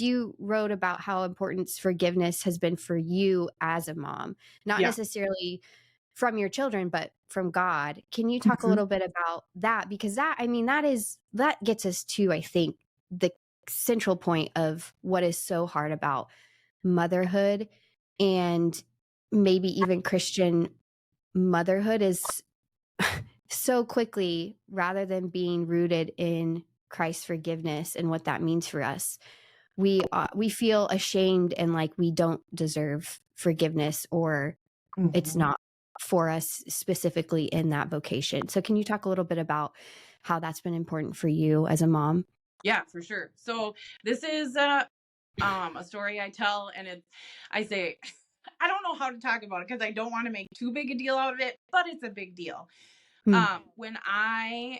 you wrote about how important forgiveness has been for you as a mom, not Yeah. necessarily from your children, but from God. Can you talk a Mhm. little bit about that? Because that gets us to, I think, the central point of what is so hard about motherhood and maybe even Christian motherhood is so quickly, rather than being rooted in Christ's forgiveness and what that means for us, we feel ashamed and like we don't deserve forgiveness, or it's Mhm. not for us specifically in that vocation. So can you talk a little bit about how that's been important for you as a mom? Yeah, for sure. So this is a story I tell, and I say I don't know how to talk about it because I don't want to make too big a deal out of it, but it's a big deal. Hmm. When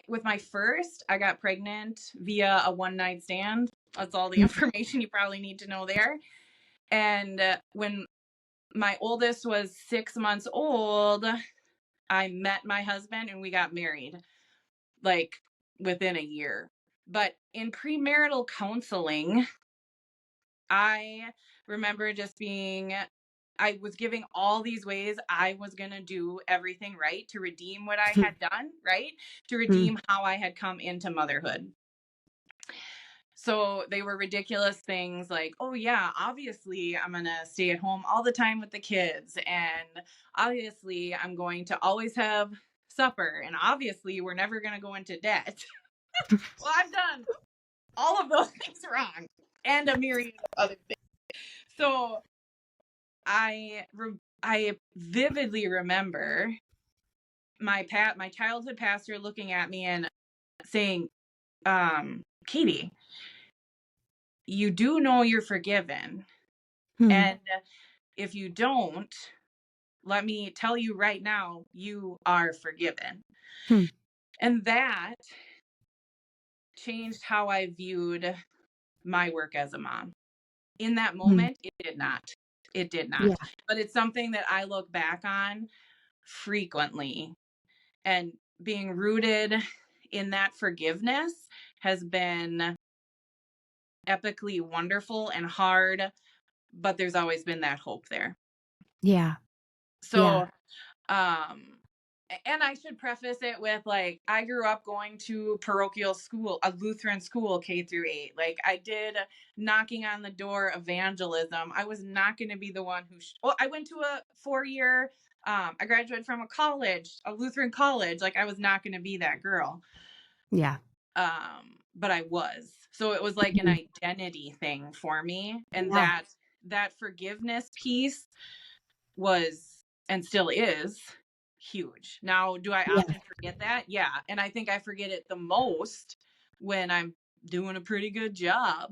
with my first, I got pregnant via a one night stand. That's all the Hmm. information you probably need to know there. And when my oldest was 6 months old, I met my husband and we got married like within a year. But in premarital counseling, I remember just I was giving all these ways I was going to do everything right to redeem what I had done, right? To Hmm. redeem how I had come into motherhood. So they were ridiculous things like, oh, yeah, obviously I'm going to stay at home all the time with the kids. And obviously I'm going to always have supper. And obviously we're never going to go into debt. Well, I've done all of those things wrong and a myriad of other things. So I vividly remember my childhood pastor looking at me and saying, Katie, you do know you're forgiven. Hmm. And if you don't, let me tell you right now, you are forgiven. Hmm. And that changed how I viewed my work as a mom. In that Hmm. moment, it did not. It did Yeah. not. But it's something that I look back on frequently. And being rooted in that forgiveness has been epically wonderful and hard, but there's always been that hope there. Yeah. Yeah. So, um, and I should preface it with like, I grew up going to parochial school, a Lutheran school, K through 8. Like, I did knocking on the door evangelism. I was not going to be the one well, I went to a 4 year, I graduated from a Lutheran college. Like, I was not going to be that girl. Yeah. But I was. So it was like an Mhm. identity thing for me. And Yeah. that forgiveness piece was and still is huge. Now, do I Yeah. often forget that? Yeah. And I think I forget it the most when I'm doing a pretty good job.